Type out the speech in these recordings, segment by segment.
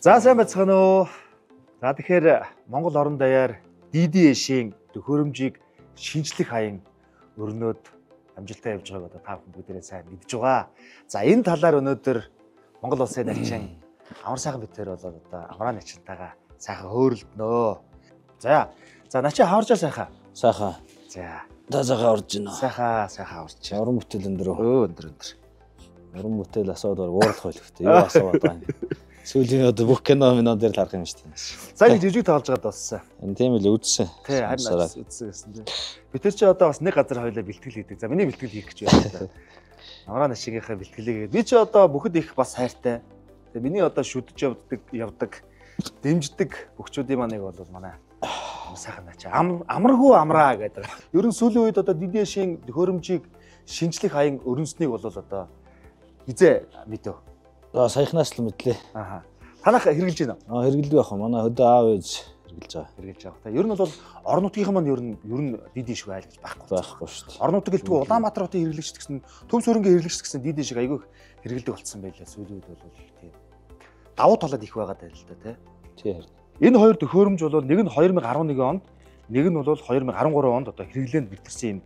За сайн байцгаана уу. За тэгэхээр Монгол орон даяар DDS-ийн төхөөрөмжийг шинжлэх хаян өрнөд амжилттай явж байгааг одоо та бүхэн бүгдээрээ сайн мэдж байгаа. За энэ талаар өнөөдөр Монгол улсын нарчин амар сайхан битээр болоод одоо амраа нарчинтайгаа сайхан хөөрөлднөө. За начи хаваржаа сайхан. Сайхан. За даазаага орж байна. Сайхан орж. Уран бүтээл өндөр. Өндөр. Уран бүтээл асуудал уурлах байлгүй. Юу асууад байна. Сүүлийн одоо бүх кино дээр л харах юм шүү дээ. За нэг жижиг тоглож байгаад бассан. Энэ тийм л үзсэн. Тий, харин үзсэн гэсэн тийм. Бид тэр чи одоо бас нэг газар хоёлаа бэлтгэл хийдэг. За миний бэлтгэл хийх гэж байна. Амраа нашигийнхаа бэлтгэлээ. Би чи одоо бүхэд их бас хайртай. Тэгээ миний одоо шүдэж явдаг, дэмждэг бөхчүүдийн маныг бол манай сайхан начи амаргүй амраа гэдэг. Ер нь сүүлийн үед одоо DDS-ийн төхөөрөмжийг шинжлэх хаян өрнөснийг бол одоо хизээ мэдв. За саяхнаас л мэдлээ. Аха. Танах хэрглэж байна уу? Хэргэлдэг байх. Манай хөдөө аав ээж хэрглэж байгаа. Та ер нь бол орон нутгийн маань ер нь DDS шүү айл гэж байхгүй шүү дээ. Орон нутаг гэлтгүй Улаанбаатар хотын хэрэглэгч гэсэн Төв Сүрэнгийн хэрэглэгч гэсэн DDS шиг айгүй хэрэглэдэг болцсон байлаа. Сүүлийн үед бол тийм давуу талууд их байгаа даа л да тий. Энэ хоёр төхөөрөмж бол нэг нь 2011 онд, нэг нь бол 2013 онд одоо хэрэглээнд бэлтгэсэн юм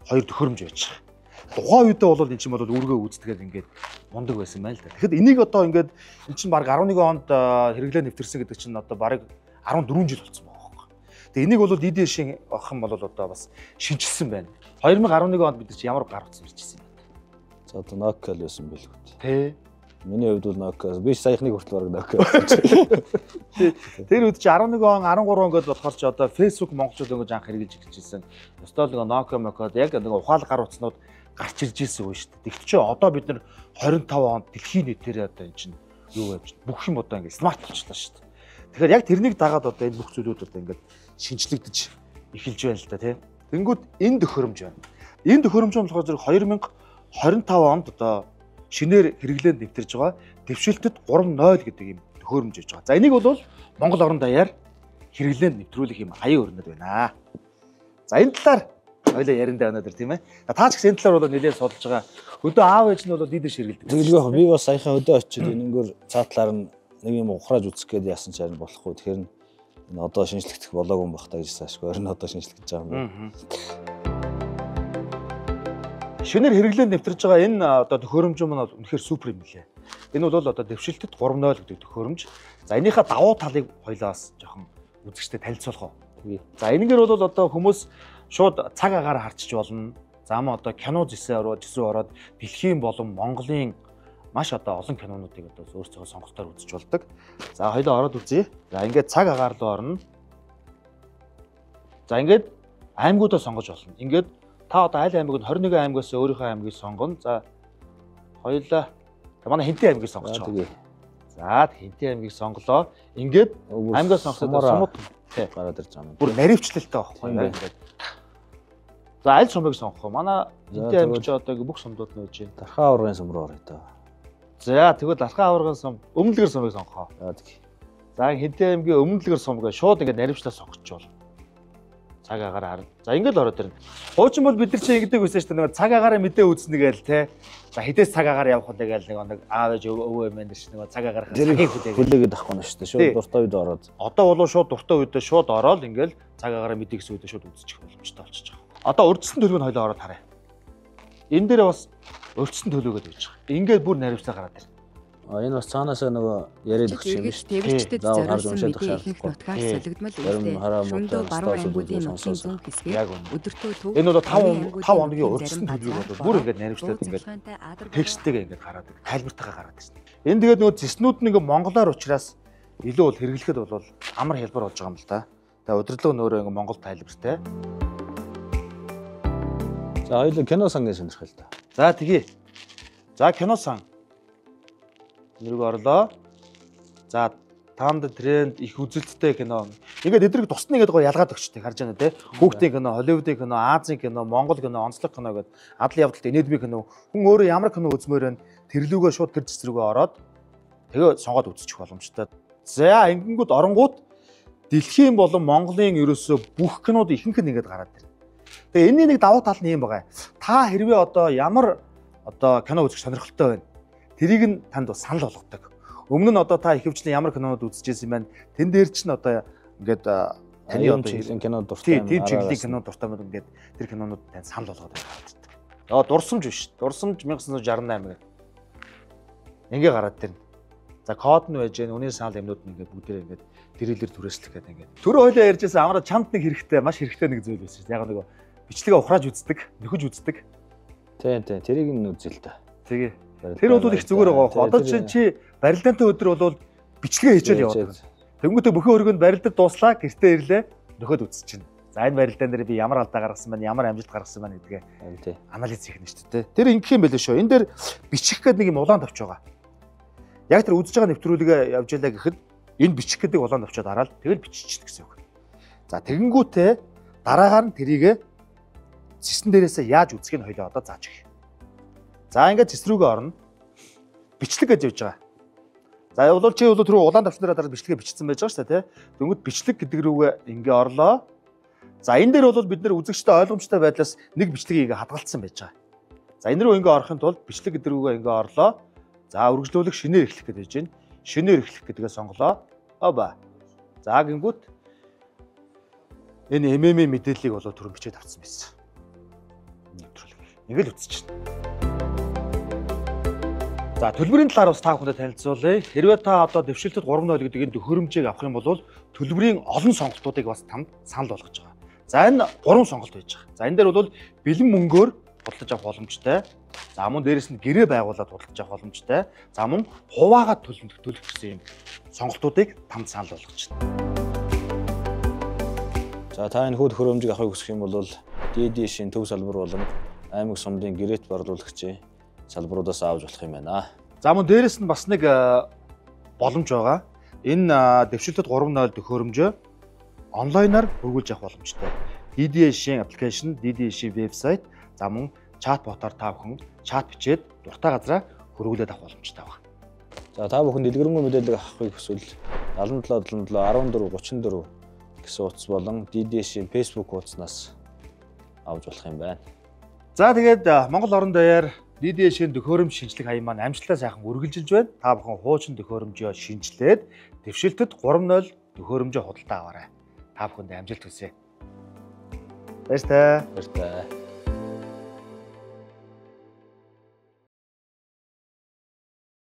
хоёр төхөөрөмж байж байгаа. Тухайн үедээ бол эн чинь бол үргөө үүсдэгээр ингээд мундаг байсан байна л да. Тэгэхэд энийг одоо ингээд эн чинь баг 11 онд хэрэглээ нэвтэрсэн гэдэг чинь одоо бараг 14 жил болсон байгаа байхгүй. Тэгээ энийг бол DDS-ийн охин бол одоо бас шинжилсэн байна. 2011 онд бид нар чи ямар гар утсан ирчихсэн юм бэ? За одоо Nokia л байсан байлгүй. Тэ. Миний хувьд бол Nokia. Би саяхныг хүртэл бараг Nokia байсан. Тэр үед чи 11 он 13 он гээд болохоор чи одоо Facebook монголчууд ингэж анх хэрэгжилж эхэлжсэн. Өстөл нэг Nokia мокод яг нэг ухаал гар утснууд гарч ирж ирсэн үе шүү дээ. Тэгт чи одоо бид нар 25 онд дэлхийн нийтээр одоо эн чинь юу байж бүх юм одоо ингэ смарт болчихлоо шүү дээ. Тэгэхээр яг тэрнийг дагаад одоо энэ бүх зүйлүүд одоо ингэ шинжлэгдэж эхэлж байна л да тий. Тэнгүүд энэ төхөөрөмж байна. Энэ төхөөрөмж нь болохоор зэрэг 2025 онд одоо шинээр хэрэглээнд нэвтэрж байгаа дэвшилтэд 3.0 гэдэг юм төхөөрөмж хийж байгаа. За энийг бол Монгол орон даяар хэрэглээнд нэвтрүүлэх юм аян өрнөд байна. За энэ талаар ойлоо яриндаа өнөөдөр тийм ээ. Та ч гэсэн энэ талаар бол нэлээд судалж байгаа. Хөдөө аав ээж нь бол DDS хэрэглэдэг. Тэгэлгүй яг би бас саяхан хөдөө очиж энэгээр цаатлаар нэг юм ухрааж үзэх гээд яасан ч харин болохгүй. Тэгэхээр энэ одоо шинжлэхдэх болоогүй юм бах та гэж заашгүй. Орон одоо шинжлэхэж байгаа юм. Шинээр хэрэглээнд нэвтэрж байгаа энэ одоо төхөөрөмж маань бол үнэхээр супер юм лээ. Энэ бол одоо дэвшилтэд 3.0 гэдэг төхөөрөмж. За энийхээ давуу талыг хоёлаас жоохон үзэгчдэд танилцуулах уу. За энэгээр бол одоо хүмүүс шууд цаг агаар харчиж болно. За мөн одоо кино зэсрүү ороод дэлхийн болон Монголын маш одоо олон кинонуудыг одоо өөрсдөө сонголтоор үзэж болдог. За хоёлоо ороод үзье. За ингээд цаг агаар руу орно. За ингээд аймагуудаа сонгож болно. Ингээд та одоо аль аймаг нь 21 аймагаас өөрийнхөө аймгийг сонгоно. За хоёлаа манай Хинтээ аймгийг сонгож байгаа. За Хинтээ аймгийг сонголоо. Ингээд аймгаа сонгоход сумууд гараад ирж байгаа юм. Бүр наривчлалтай байхгүй ингээд. За аль сумыг сонгох вэ? Манай Хинтээ аймаг ч одоо бүх сумдууд нөөж байна. Дархан аваргын сум руу орё таа. За тэгвэл Дархан аваргын сум өмнөдлгөр сумыг сонгохоо. За Хинтээ аймгийн өмнөдлгөр сумгаа шууд ингээд наривчлал сонгочихвол цаг агаар харна. За ингээд ороод ирнэ. Хуучин бол бид нар чи ингэдэг байсан шүү дээ. Нэг цаг агаараа мэдээ үүснэ гээл те. За хідээс цаг агаар явах вэ гээл нэг аав ээж өвөө эмээн дэш нэг цаг агаар хүлээгээд авахгүй нь шүү дээ. Шууд дуртай үед ороод. Одоо бол шууд дуртай үедээ шууд ороод ингээл цаг агаараа мэдээ гэсэн үедээ шууд үзчих боломжтой болчихж байгаа. Одоо урьдчилан төлөвийг хоёлоо ороод харъя. Энэ дээр бас урьдчилан төлөвөд байж байгаа. Ингээд бүр наривчлаа гараад ирнэ. Энэ бас цаанаасаа нөгөө яриад өгч юм биш. Тэвэрчдэд зориулсан мэдээ ихэнх нутгаас солигдмал үүртэй. Шөндөө баруун аймагуудын нутгийн зүүн хэсгээр өдөртөө төв. Энэ бол 5 хоногийн урьдчилан төлөвийг бол бүр ингээд наривчлаад ингээд тексттэйгээ ингээд гараад ир. Тайлбартайгаа гараад ирсэн. Энэ тэгээд нөгөө зэснүүд нь ингээд монголоор учраас илүү бол хэрэглэхэд бол амар хэлбэр болж байгаа юм л да. Тэгээ удирдлага нөөрөө ингээд монгол тайлбартай. За хоёул кино сангийн сонирхол та. За тэгье. За кино сан. Нэрийг орлоо. За таамд тренд их үзэлттэй кино. Ингээд эдрэг тусна гэдэг гоо ялгаад өгчтэй харж байна те. Хүүхдийн кино, Холливуудын кино, Азийн кино, Монгол кино, онцлог кино гэдэг адал явдалт энедми кино. Хүн өөрөө ямар кино үзмээр байна. Тэрлүүгээ шууд тэр зэс рүүгээ ороод тэгээ сонгоод үзчих боломжтой. За ингэнгүүт оронгууд дэлхийн болон Монголын ерөөсөө бүх кинод ихэнх нь ингээд гараад байна. Тэгээ энэний нэг давуу тал нь юм байгаа. Та хэрвээ одоо ямар одоо кино үзэх сонирхолтой байна. Тэрийг нь танд бас санал болгодог. Өмнө нь одоо та ихэвчлэн ямар кинонууд үзчихсэн юм байна? Тэн дээр чинь одоо ингээд таны юм чиглэлийн кино дуртай. Тийм чиглэлийн кино дуртай мод ингээд тэр кинонууд тань санал болгоод байгаа. Дурсамж биш. Дурсамж 1968 гэх. Ингээ гараад тэр. За код нь байж гэн үнийн санал юмнууд нь ингээд бүгдээ ингээд тэрэлэр түрээслэх гэдэг ингээд. Түр хойлоо ярьжсэн амраа чамд нэг хэрэгтэй, маш хэрэгтэй нэг зүйл байсан шүү. Яг нөгөө бичлэгээ ухрааж үздэг, нөхөж үздэг. Тийм. Тэрийг нь үзэл та. Тэгээ. Тэр бол их зүгээр байгаа хөө. Одоо чи барилдаантай өдөр бол бичлэгээ хийчихэл яваад. Тэнгүүтээ бүхэн өргөнд барилдад дууслаа, гэртээ ирлээ, нөхөд үзчихнэ. За энэ барилдаан дээр би ямар алдаа гаргасан байна, ямар амжилт гаргасан байна гэдгээ анализ хийх нь шүү дээ. Тэр ингэх юм байлээ шүү. Энэ дээр бичих гэдэг нэг юм улаан тавч байгаа. Яг тэр үзэж байгаа нэвтрүүлгээ явж ялаа гэхэд энэ бичих гэдэг улаан тавчаад хараад тэгэл биччихнэ гэсэн үг. За тэгэнгүүтээ дараагаар нь тэрийг цэсэн дээрээсээ яаж үзэх нь хоёлоо одоо зааж өгье. За ингээд цэс рүүгээ орно. Бичлэг гэж явж байгаа. За бол чи бол тэр улаан тавчнараа дараа бичлэгээ бичсэн байж байгаа шүү дээ, тий. Дөнгөд бичлэг гэдэг рүүгээ ингээ орлоо. За энэ дээр бол бид нэр үзэгчтэй ойлгомжтой байдлаас нэг бичлэгийг ингээ хадгалсан байж байгаа. За энэ рүү ингээ орохын тулд бичлэг гэдэг рүүгээ ингээ орлоо. За үргэлжлүүлэх шинээр эхлэх гэж байж байна. Шинээр эхлэх гэдгээ сонголоо. Оба. За гингүүт энэ ММ мэдээллийг бол түрэн бичээд авсан байсан. Ингээл үзчихнэ. За төлбөрийн талаар бас та бүхэнд танилцуулъя. Хэрвээ та одоо дэвшилтэд 3.0 гэдэг энэ төхөөрөмжийг авах юм бол төлбөрийн олон сонголтуудыг бас танд санал болгож байгаа. За энэ 3 сонголт байж байгаа. За энэ дээр бол бэлэн мөнгөөр худалдаж авах боломжтой. За мөн дээрэс нь гэрээ байгуулад худалдаж авах боломжтой. За мөн хуваагаад төлөх гэсэн юм сонголтуудыг танд санал болгож байна. За та энэ хүү төхөөрөмжийг авахыг хүсэх юм бол DD шин төв салбар болон аймаг сумдын гэрээт борлуулагчийн салбаруудаас авч болох юм байна. За мөн дээрэс нь бас нэг боломж байгаа. Энэ дэвшилтэд 3.0 төхөөрөмжөө онлайнаар хөргүүлж авах боломжтой. DD-шийн аппликейшн, DD-шийн вебсайт, за мөн чатботоор та бүхэн чат бичээд дуртай газараа хөргүүлээд авах боломжтой байна. За та бүхэн дэлгэрэнгүй мэдээлэл авахыг хүсвэл 77 77 14 34 гэсэн утас болон DD-шийн Facebook хуудаснаас авч болох юм байна. За тэгээд Монгол орон даяар DD-шийн төхөөрөмж шинжлэх хаяг маань амжилттай сайхан үргэлжилж байна. Та бүхэн хуучин төхөөрөмжөө шинжилээд дэвшилтэд 3.0 төхөөрөмжөө худалдаа аваарай. Та бүхэнд амжилт хүсье. Баярлалаа. Баярлалаа.